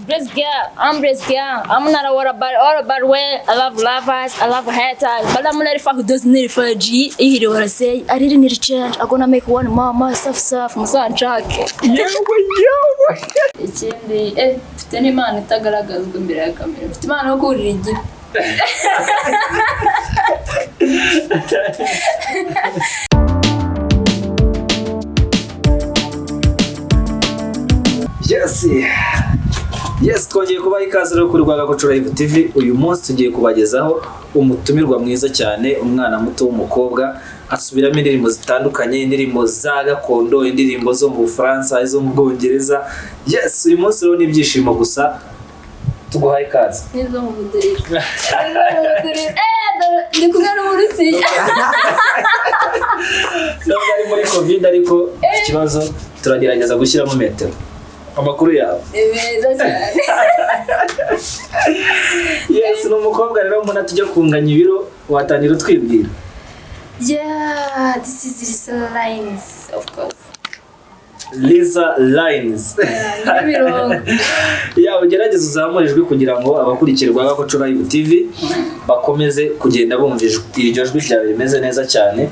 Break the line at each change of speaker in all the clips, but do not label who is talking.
Blessed girl, I'm blessed girl. I'm not all about where I love lovers, I love haters, but I'm not who doesn't need for a G. You hear what I say? I didn't need a change. I'm gonna make one more stuff, musan jacket. Yo. Ikindi, mfite n'Imana itagaragazwa imbere ya kamera. Mfite Imana yo kurira igiti.
Yes, twongeye kubaha ikaze rero kuri Rwagakoco Live TV. Uyu munsi tugiye kubagezaho umutumirwa mwiza cyane, umwana muto w'umukobwa asubiramo indirimbo zitandukanye, indirimbo za gakondo, indirimbo zo mu Bufaransa, izo mu Bwongereza. Yes, uyu munsi rero ni ibyishimo gusa. Tuguhaye ikaze.
Nizo mu Budiri. Ndi kumwe n'Uburusiya.
Ntabwo ari muri Covid ariko ikibazo turagerageza gushyiramo metero. Amakuru yawe.
Meza cyane.
Yes, no mukobwa rero mbona tujya kunganya ibiro watangira twibwira.
Yeah, this is Lisa Lines, of course.
Lisa Lines. Yeah, ugerageza uzamurijwe kugira ngo abakurikirwa Rwagakoco Live TV bakomeze kugenda bumva iryo jwi ryawe rimeze neza cyane.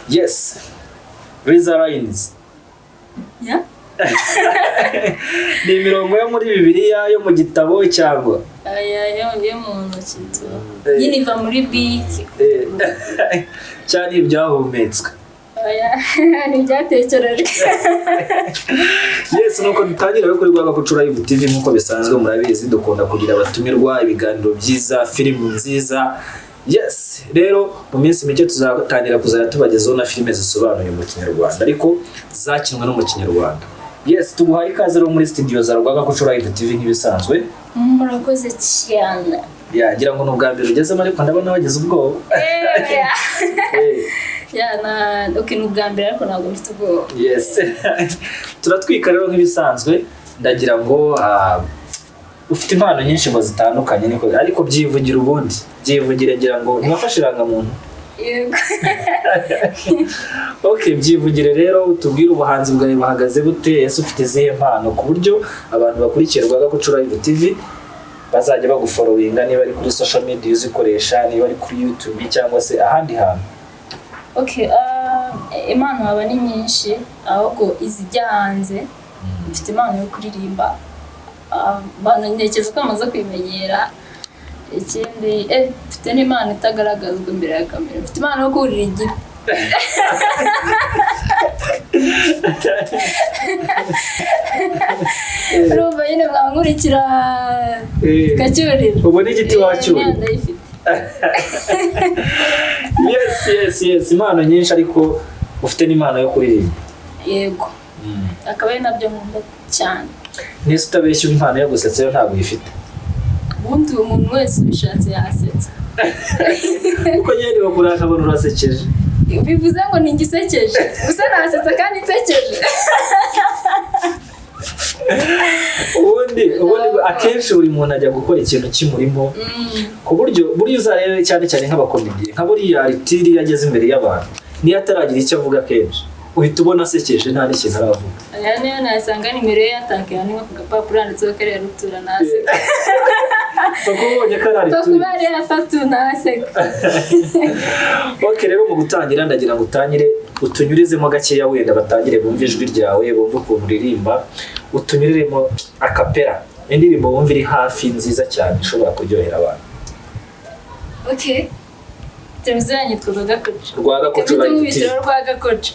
Yes. Lisa Lines.
Yeah.
Ni imirongo yo muri Bibiliya yo mu gitabo cyangwa
yo mu ntoki tu nyine iva muri biki
cyane ibyahumetswe
ni byatekerejwe.
Yes, nuko dutangira kuri Rwagakoco Live TV nkuko bisanzwe murabizi dukunda kugira abatumirwa, ibiganiro byiza, filimi nziza. Yes, rero mu minsi mike tuzatangira kuzana tubagezaho na filime zisobanuye mu Kinyarwanda ariko zakinwe no mu Kinyarwanda. Yes, tuguhaye ikaze rero muri studio za Rwagakoco Live TV nk'ibisanzwe.
Murakoze cyane.
Ya, ngira ngo n'ubwa mbere ugezemo ariko ndabona wagize ubwoba.
N'ubwa mbere ariko ntabwo mfite ubwoba.
Yes. Turatwika rero nk'ibisanzwe ndagira ngo ufite impano nyinshi ngo zitandukanye niko ariko byivugira ubundi. Byivugire ngira ngo ntibafashe irangamuntu.
Yego.
Okay, byivugire rero utubwire ubuhanzi bwawe bahagaze gute, ese ufite izihe mpano ku buryo abantu bakurikira Rwagakoco Live TV bazajya bagufollowinga niba ari kuri social media uzikoresha, niba ari kuri YouTube cyangwa se ahandi hantu.
Okay, impano aba ni nyinshi ahubwo izijya hanze. Mfite impano yo kuririmba. Ntekereza ko amaze kwimenyera. Ikindi mfite n'Imana itagaragazwa imbere ya kamera. Mfite Imana yo kurira igiti. Urumva nyine mwankurikira kacyurira.
Ubu ni igiti wacyurira. Yes, impano nyinshi ariko ufite n'Imana yo kuririmba.
Yego. Akaba ari nabyo nkunda cyane.
Nese utabeshya impano yo gusetsa yo ntabwo uyifite.
Ubundi umuntu wese ubishatse yasetsa.
Uko nyine bakura akabona urasekeje.
Bivuze ngo ni igisekeje. Gusa nasetsa kandi nsekeje.
Ubundi akenshi buri muntu ajya gukora ikintu kimurimo ku buryo buri uzarebe cyane nk'abakomediye nka buriya Ritiri yageze imbere y'abantu niyo ataragira icyo avuga kenshi uhita ubona asekeje nta n'ikintu aravuga.
Aya niyo nasanga nimero ye yatake yani nko ku gapapuro handitseho kariya rutura naseka.
Bakubonye karari tu.
Bakubare afatu naseka.
Okay, rero mu gutangira ndagira ngo utangire utunyurizemo gakeya wenda batangire bumva ijwi ryawe, bumva ukuntu uririmba, utunyuriremo akapera. Indirimbo wumva iri hafi nziza cyane ishobora kuryohera abantu.
Okay. Temizanye Rwagakoco.
Rwagakoco Live TV.
Rwagakoco.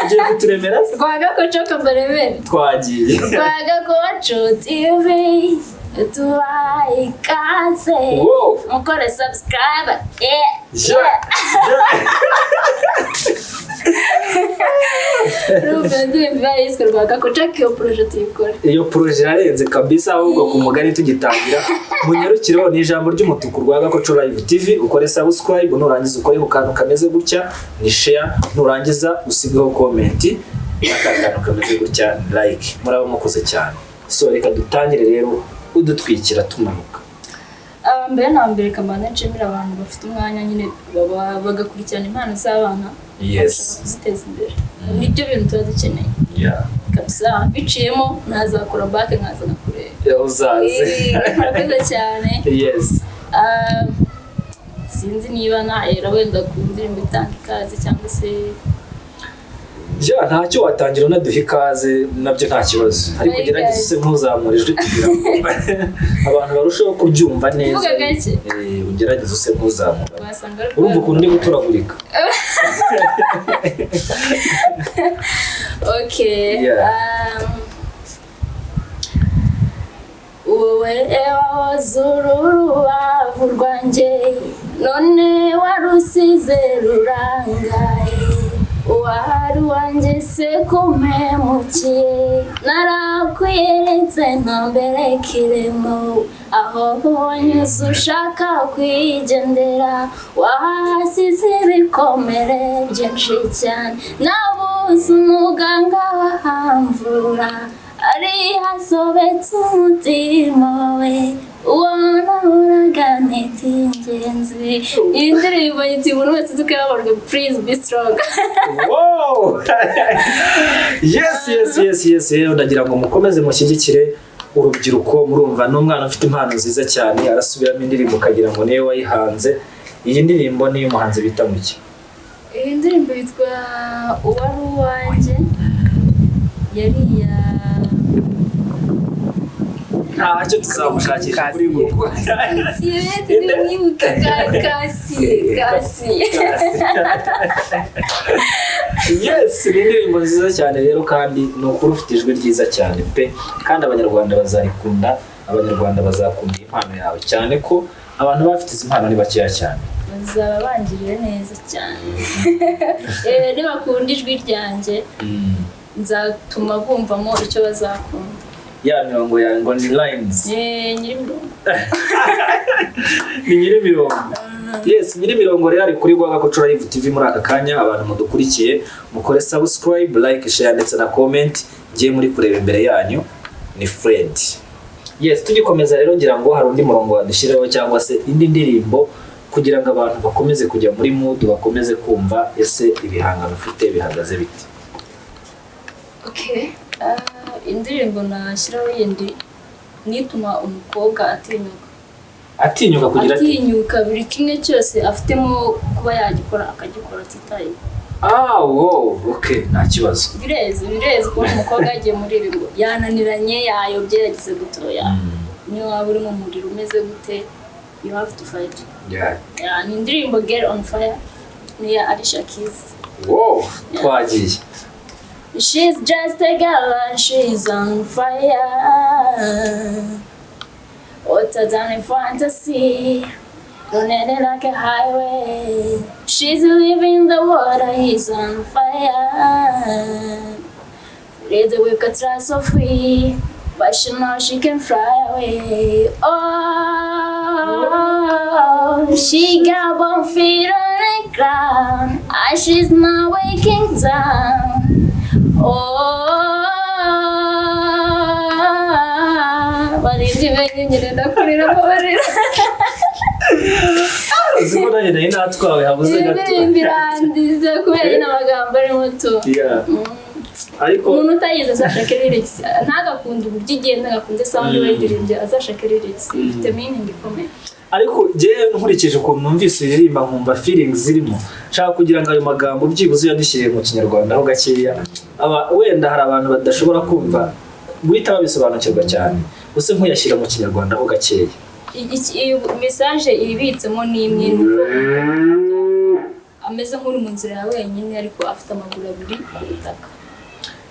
Ugiye kuturemera?
Rwagakoco kambaremere.
Twagiye.
Rwagakoco TV. Tubaye ikaze. Mukore subscribe. Rubendu Rwagakoco kiyo project yikora.
Iyo project yarenze kabisa ahubwo ku mugani tugitangira munyarukireho ni ijambo ry'umutuku Rwagakoco Live TV ukore subscribe nurangiza ukore ku kantu kameze gutya ni share nurangiza usigeho comment akakano kameze gutya like muraba mukoze cyane. So reka dutangire rero udutwikira tumanuka.
Mbere na mbere kamana nshimira abantu bafite umwanya nyine bagakurikirana impano z'abana.
Yes.
Ziteza imbere. Nibyo bintu tuba dukeneye.
Yeah.
Kabisa biciyemo nazakora back nkaza nakureba.
uzaze
murakoze cyane.
yes
Sinzi niba nahera wenda ku ndirimbo itanga ikaze cyangwa se
ntacyo watangira unaduha ikaze nabyo nta kibazo ariko gerageza use nk'uzamura ijwi kugira ngo abantu barusheho kubyumva neza.
Uvuga gake
ugerageza use nk'uzamura
wasanga
urumva ukuntu uri guturagurika.
Okay. Wowe wazururubavu rwanjye none warusize rurangaye wari wanjye se kumpemukiye narakwiyeretse ntambere kiremo aho wanyuze ushaka kwigendera wahasize ibikomere byinshi cyane nabuze umuganga wahamvura ari hasobetse umutima we ubona uraganita ingenzi. Iyi ndirimbo yitwa umuntu wese uzi ko yabarwa please be strong.
Wow yes ndagira ngo mukomeze mushyigikire urubyiruko murumva n'umwana ufite impano nziza cyane arasubiramo indirimbo kagira ngo niwe wayihanze. Iyi ndirimbo niyo muhanzi bita muki?
Iyi ndirimbo yitwa uwari uwanjye yari
ntacyo tuzamushakisha kuri Google. Yes ni indirimbo nziza cyane rero kandi ni ukuri ufite ijwi ryiza cyane pe kandi abanyarwanda bazarikunda abanyarwanda bazakunda impano yawe cyane ko abantu bafite izi mpano ni bakeya cyane
bazaba bangiriye neza cyane. Nibakunda ijwi ryanjye nzatuma bumvamo icyo bazakunda.
Ya mirongo yango ni lines.
Nyirimirongo.
Ni nyirimirongo. Yes, nyirimirongo rero ari kuri Rwagakoco Live TV muri aka kanya abantu mudukurikiye mukore subscribe, like, share ndetse na comment giye muri kureba imbere yanyu ni Fred. Yes, tugikomeza rero ngira ngo hari undi murongo wadushireho cyangwa se indi ndirimbo kugira ngo abantu bakomeze kujya muri mood bakomeze kumva ese ibihangano ufite bihagaze bite.
Okay. Indirimbo nashyiraho yindi nituma umukobwa
atinyuka kugira
atinyuka buri kimwe cyose afitemo kuba yagikora akagikora atitaye.
Wow, okay, nta kibazo.
Bireze ko umukobwa yagiye muri ibi ngo yananiranye yayobye yagize gutoya. Niyo waba uri mu muriro umeze gute you have to fight. Ni indirimbo Girl on Fire ni ya Alicia Keys.
Wow, twagiye.
She's just a girl and she's on fire. Hotter than a fantasy, running like a highway. She's living the water, he's on fire. Read the whip got so free, but she knows she can fly away. Oh, she got 1 feet on the ground, and she's not waking down.
Ziko nayo nayo natwawe habuze gato.
Ndirandize kubera n'amagambo ari muto.
Ariko
umuntu utayize azashaka lyrics ntagakunda uburyo igenda agakunze sound bayiririmbye azashaka lyrics ifite meaning ikomeye.
Ariko je nkurikije uko numvise iririmba nkumva feelings zirimo nshaka kugira ngo ayo magambo byibuze yadushyiriye mu kinyarwanda aho gakeya wenda hari abantu badashobora kumva guhita babisobanukirwa cyane use nkuyashyira mu kinyarwanda aho gakeya.
Iyi message ibitsemo ni imwe nuko ameze nk'uri mu nzira ya wenyine ariko afite amaguru abiri ku butaka.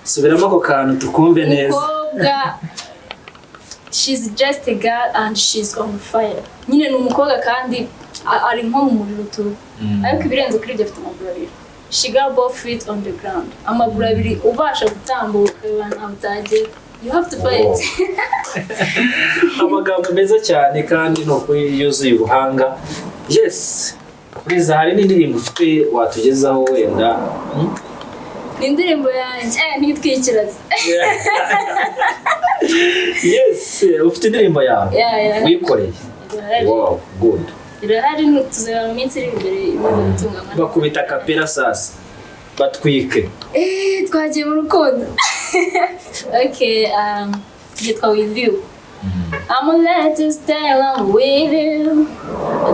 Subiramo ako kantu tukumve neza.
She's just a girl and she's on fire. Nyine ni umukobwa kandi ari nko mu muriro tu. Ariko ibirenze kuri ibyo afite amaguru abiri. She got both feet on the ground. Amaguru abiri ubasha gutambuka abantu utagiye. You have to fight.
Amagambo meza cyane kandi no kuyuzuye ubuhanga. Yes. Kwiza hari n'indirimbo ufite watugezaho wenda.
Indirimbo yanjye ntitwikiraze.
Yes, ufite indirimbo yawe. Wikoreye. Wow, good.
Irahari tuzaba mu minsi iri imbere imaze gutungana.
Bakubita kapera sasa. Batwike.
Twagiye mu rukundo. Okay, yitwa With You. I'm let to stay along with you.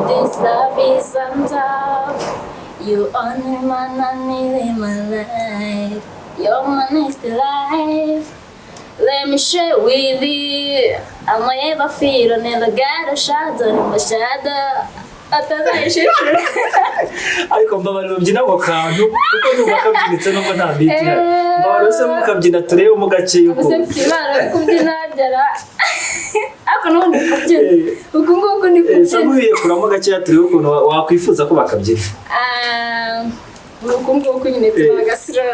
This love is on top. You only man I need in my life. You're my next life. Let me share with you. I'm ever feel never got a shadow in my shadow. Atazayishishura.
ariko mbabarira ubyina ako kantu kuko nuba kabyinitse nubwo nta beat ihari mbabarira se mukabyina turebe mu gace yuko
ubuse mfite imana kubyina byara ako nubundi kubyina uku nguku ni kubyina
samuye kuramo gace turebe ukuntu wakwifuza ko bakabyina
uku nguku nyine tunagasira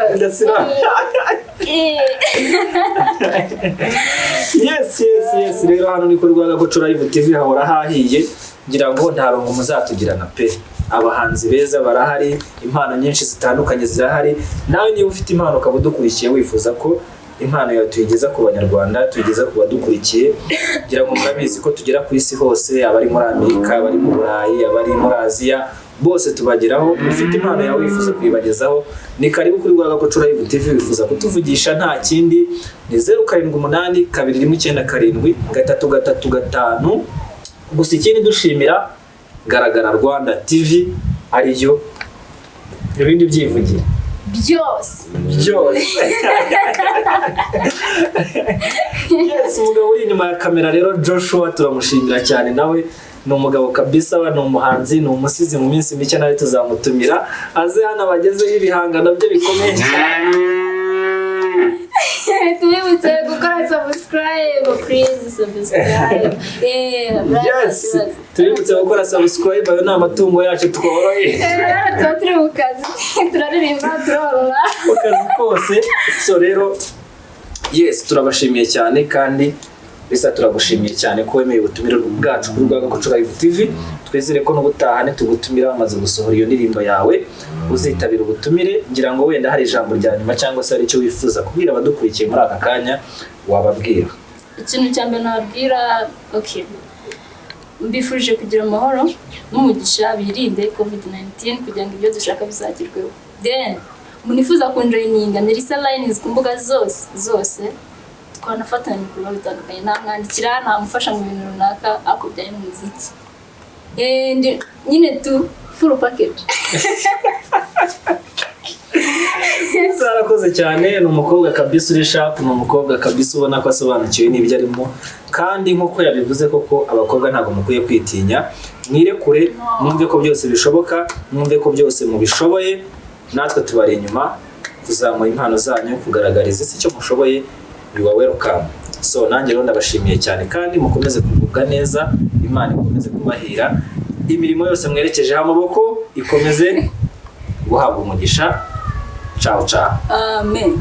yes rero hano ni ku Rwagakoco Live TV hahora hahiye ngira ngo nta rongo muzatugirana pe abahanzi beza barahari impano nyinshi zitandukanye zirahari nawe niba ufite impano ukaba udukurikiye wifuza ko impano yawe tuyigeza ku banyarwanda tuyigeza ku badukurikiye ngira ngo murabizi ko tugera ku isi hose abari muri Amerika abari mu Burayi abari muri Aziya bose tubageraho ufite impano yawe wifuza kuyibagezaho ni karibu kuri Rwagakoco Live TV wifuza kutuvugisha nta kindi ni 078 219 335 gusa ikindi dushimira Garagara Rwanda TV ariyo ibindi byivugira
byose
yes umugabo uri inyuma ya kamera rero Joshua turamushimira cyane nawe ni umugabo kabisa wa ni umuhanzi ni umusizi mu minsi mike nawe tuzamutumira aze hano abagezeho ibihangano bye bikomeye
tubibutse gukora subscribe please subscribe
yes tubibutse gukora subscribe ayo ni amatungo yacu tworoye
tuba turi mu kazi turaririmba turorora
mu kazi kose so rero yes turabashimiye cyane kandi bisa turagushimiye cyane ko wemeye ubutumire bwacu kuri Rwagakoco Live TV twizere ko n'ubutaha tugutumira bamaze gusohora iyo ndirimbo yawe uzitabira ubutumire ngira ngo wenda hari ijambo rya nyuma cyangwa se ari cyo wifuza kubwira abadukurikiye muri aka kanya wababwira
ikintu cya mbere nababwira okay mbifurije kugira amahoro n'umugisha birinde COVID-19 kugira ngo ibyo dushaka bizagerweho then munifuza kunjoyininga Nelisa Lines ku mbuga zose twanafatanya ibikorwa bitandukanye namwandikira namufasha mu bintu runaka akubyaye mu muziki nyine tu full package
zarakoze cyane ni umukobwa kabisa uri sharp ni umukobwa kabisa ubona ko asobanukiwe n'ibyo arimo kandi nk'uko yabivuze koko abakobwa ntabwo mukwiye kwitinya mwirekure mwumve ko byose bishoboka mwumve ko byose mubishoboye natwe tubari inyuma kuzamura impano zanyu kugaragariza isi icyo mushoboye you are welcome so nanjye rero ndabashimiye cyane kandi mukomeze kugubwa neza Imana ikomeze kubahira imirimo yose mwerekejeho amaboko ikomeze guhabwa umugisha ciao
amen